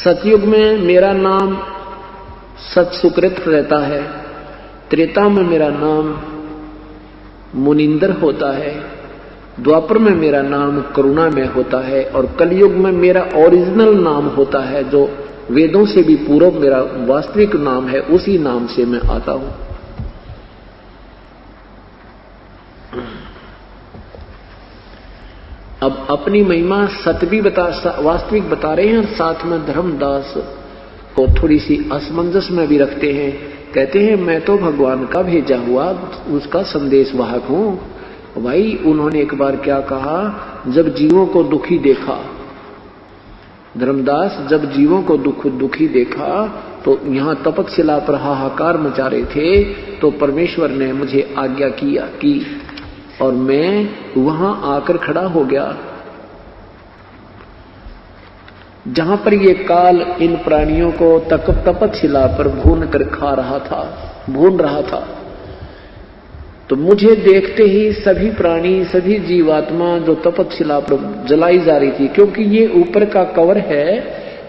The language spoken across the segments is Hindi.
सतयुग में मेरा नाम सत सुकृत रहता है, त्रेता में मेरा नाम मुनिंदर होता है, द्वापर में मेरा नाम करुणा में होता है, और कलयुग में मेरा ओरिजिनल नाम होता है जो वेदों से भी पूर्व मेरा वास्तविक नाम है, उसी नाम से मैं आता हूं। अब अपनी महिमा सतवी वास्तविक बता रहे हैं और साथ में धर्मदास को थोड़ी सी असमंजस में भी रखते हैं। कहते हैं मैं तो भगवान का भेजा हुआ उसका संदेश वाहक हूं। भाई उन्होंने एक बार क्या कहा, जब जीवों को दुखी देखा, धर्मदास जब जीवों को दुखी देखा तो यहां तपतशिला पर हाहाकार मचा रहे थे, तो परमेश्वर ने मुझे आज्ञा की और मैं वहां आकर खड़ा हो गया जहां पर ये काल इन प्राणियों को तपतशिला पर भून कर भून रहा था। तो मुझे देखते ही सभी प्राणी, सभी जीवात्मा जो तपतशिला पर जलाई जा रही थी, क्योंकि ये ऊपर का कवर है,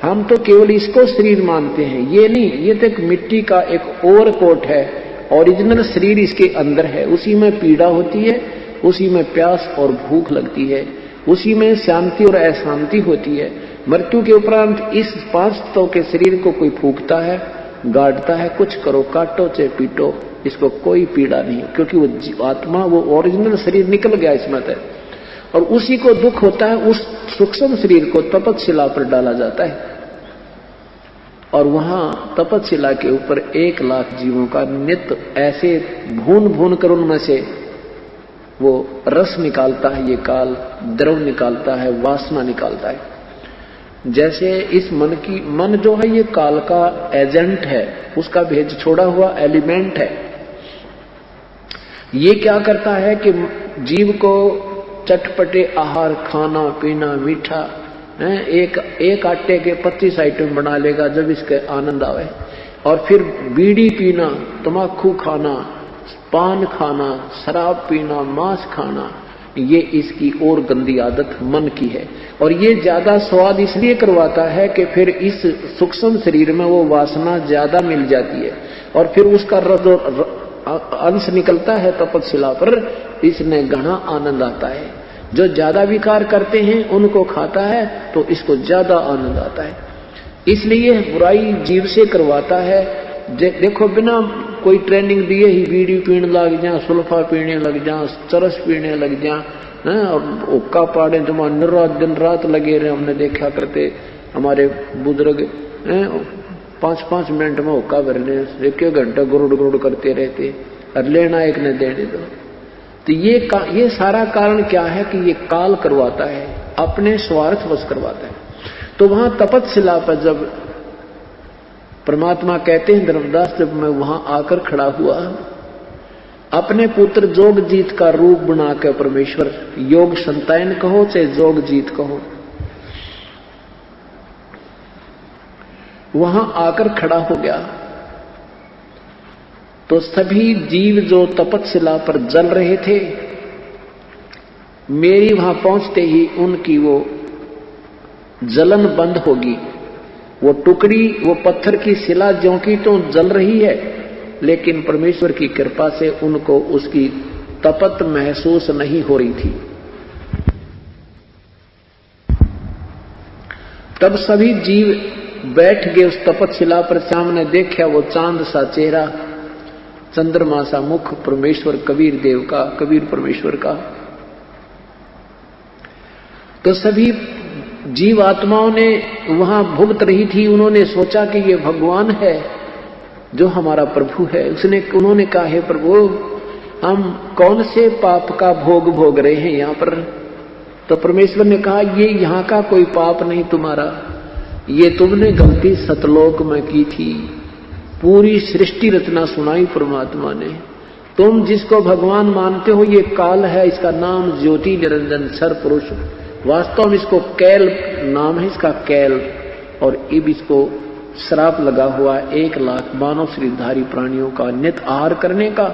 हम तो केवल इसको शरीर मानते हैं, ये नहीं, ये तो एक मिट्टी का एक ओवर कोट है, ओरिजिनल शरीर इसके अंदर है। उसी में पीड़ा होती है, उसी में प्यास और भूख लगती है, उसी में शांति और अशांति होती है। मृत्यु के उपरांत इस 5 तत्वों के शरीर को कोई फूंकता है, गाड़ता है, कुछ करो, काटो चाहे पीटो, इसको कोई पीड़ा नहीं, क्योंकि वो आत्मा, वो ओरिजिनल शरीर निकल गया इसमें से, और उसी को दुख होता है। उस सूक्ष्म शरीर को तपतशिला पर डाला जाता है और वहां तपतशिला के ऊपर 1 लाख जीवों का नित्य ऐसे भून कर उनमें से वो रस निकालता है, ये काल द्रव निकालता है, वासना निकालता है। जैसे इस मन जो है ये काल का एजेंट है, उसका भेज छोड़ा हुआ एलिमेंट है। ये क्या करता है कि जीव को चटपटे आहार, खाना पीना, मीठा, एक आटे के 25 आइटम बना लेगा जब इसके आनंद आवे, और फिर बीड़ी पीना, तम्बाकू खाना, पान खाना, शराब पीना, मांस खाना, ये इसकी और गंदी आदत मन की है। और ये ज्यादा स्वाद इसलिए करवाता है कि फिर इस सूक्ष्म शरीर में वो वासना ज्यादा मिल जाती है और फिर उसका अंश निकलता है तपतशिला पर, इसमें घना आनंद आता है। जो ज्यादा विकार करते हैं उनको खाता है तो इसको ज्यादा आनंद आता है। इसलिए बुराई जीव से करवाता है। देखो बिना कोई ट्रेनिंग दिए ही बीड़ी पीने लग जा, सुल्फा पीने लग जा, चरस पीने लग जा, और हुक्का पाड़े तुम्हारा दिन रात लगे रहे। हमने देखा करते हमारे बुजुर्ग 5-5 मिनट में हुक्का भरने, 1-1 घंटा गुरुड़ करते रहते, और लेना एक ने देने दो। तो ये सारा कारण क्या है कि ये काल करवाता है, अपने स्वार्थवश करवाता है। तो वहां तपतशिला पर जब परमात्मा कहते हैं धर्मदास, जब मैं वहां आकर खड़ा हुआ, अपने पुत्र जोगजीत का रूप बनाकर परमेश्वर, योग संतायन कहो चाहे जोगजीत कहो, वहां आकर खड़ा हो गया। तो सभी जीव जो तपतशिला पर जल रहे थे, मेरी वहां पहुंचते ही उनकी वो जलन बंद होगी। वो टुकड़ी, वो पत्थर की शिला ज्यों की तो जल रही है, लेकिन परमेश्वर की कृपा से उनको उसकी तपत महसूस नहीं हो रही थी। तब सभी जीव बैठ गए उस तपतशिला पर। सामने देखा वो चांद सा चेहरा, चंद्रमा सा मुख परमेश्वर कबीर देव का, कबीर परमेश्वर का। तो सभी जीव आत्माओं ने वहां भुगत रही थी, उन्होंने सोचा कि ये भगवान है जो हमारा प्रभु है। उन्होंने कहा, हे प्रभु, हम कौन से पाप का भोग रहे हैं यहाँ पर? तो परमेश्वर ने कहा, ये यहाँ का कोई पाप नहीं तुम्हारा, ये तुमने गलती सतलोक में की थी। पूरी सृष्टि रचना सुनाई परमात्मा ने। तुम जिसको भगवान मानते हो ये काल है, इसका नाम ज्योति निरंजन सर पुरुष, वास्तव में इसको कैल नाम है, इसका कैल। और अब इसको श्राप लगा हुआ 1 लाख मानव शरीरधारी प्राणियों का नित्य आहार करने का,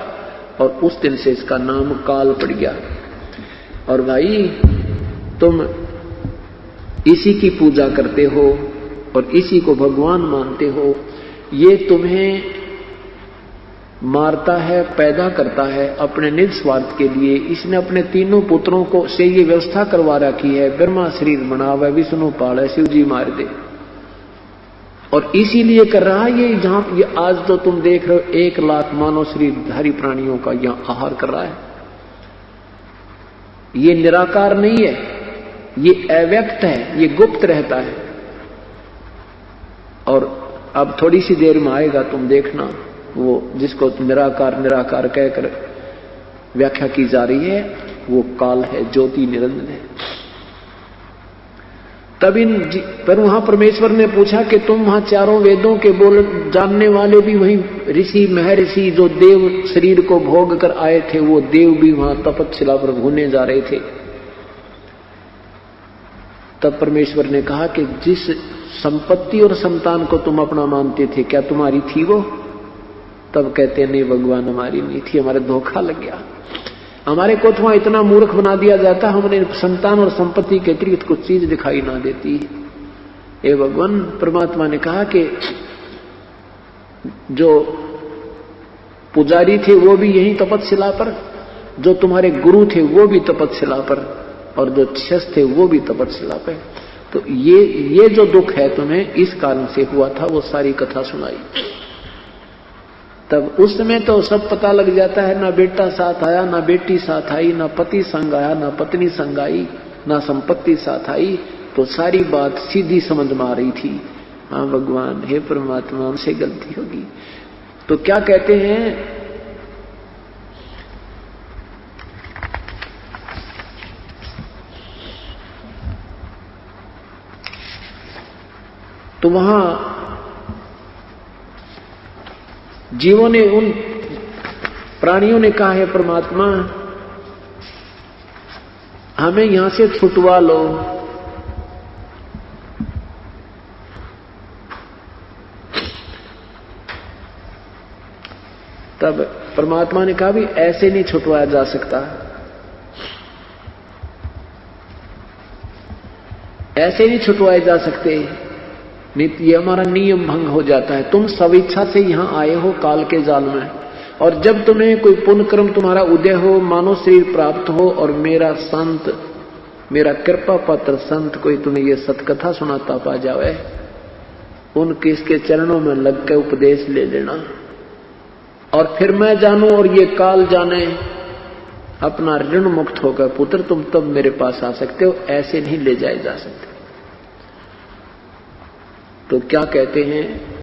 और उस दिन से इसका नाम काल पड़ गया। और भाई तुम इसी की पूजा करते हो और इसी को भगवान मानते हो। ये तुम्हें मारता है, पैदा करता है अपने निज स्वार्थ के लिए। इसने अपने तीनों पुत्रों को से ये व्यवस्था करवा रखी है, ब्रह्मा शरीर बनावे, विष्णु पाले, शिव जी मार दे। और इसीलिए कर रहा है ये। जहां ये आज तो तुम देख रहे हो 1 लाख मानव शरीरधारी प्राणियों का यहां आहार कर रहा है। ये निराकार नहीं है, ये अव्यक्त है, ये गुप्त रहता है। और अब थोड़ी सी देर में आएगा, तुम देखना, वो जिसको निराकार निराकार कहकर व्याख्या की जा रही है वो काल है, ज्योति निरंजन है। तब पर वहां परमेश्वर ने पूछा कि तुम वहां चारों वेदों के बोल जानने वाले भी वहीं ऋषि महर्षि जो देव शरीर को भोग कर आए थे, वो देव भी वहां तपस्या पर घूमने जा रहे थे। तब परमेश्वर ने कहा कि जिस संपत्ति और संतान को तुम अपना मानते थे, क्या तुम्हारी थी वो? तब कहते नहीं भगवान, हमारी नहीं थी, हमारे धोखा लग गया। हमारे को तो वहां इतना मूर्ख बना दिया जाता, हमने संतान और संपत्ति के अतिरिक्त कुछ चीज दिखाई ना देती। हे भगवान, परमात्मा ने कहा कि जो पुजारी थे वो भी यही तपस्या पर, जो तुम्हारे गुरु थे वो भी तपस्या पर, और जो शिष्य थे वो भी तपस्या पर। तो ये जो दुख है तुम्हें इस कारण से हुआ था, वो सारी कथा सुनाई। तब उस समय तो सब पता लग जाता है, ना बेटा साथ आया, ना बेटी साथ आई, ना पति संग आया, ना पत्नी संग आई, ना संपत्ति साथ आई। तो सारी बात सीधी समझ में आ रही थी। हाँ भगवान, हे परमात्मा, हमसे गलती होगी। तो क्या कहते हैं, तो वहां जीवों ने, उन प्राणियों ने कहा है परमात्मा हमें यहां से छुटवा लो। तब परमात्मा ने कहा भी ऐसे नहीं छुटवाया जा सकता, ऐसे नहीं छुटवाए जा सकते, ये हमारा नियम भंग हो जाता है। तुम स्वेच्छा से यहां आए हो काल के जाल में, और जब तुम्हें कोई पुण्य कर्म तुम्हारा उदय हो, मानव शरीर प्राप्त हो, और मेरा संत, मेरा कृपा पात्र संत कोई तुम्हें ये सतकथा सुनाता पा जावे, उनके इसके चरणों में लग के उपदेश ले लेना, और फिर मैं जानूं और ये काल जाने, अपना ऋण मुक्त होकर पुत्र तुम तब मेरे पास आ सकते हो, ऐसे नहीं ले जाए जा सकते। तो क्या कहते हैं,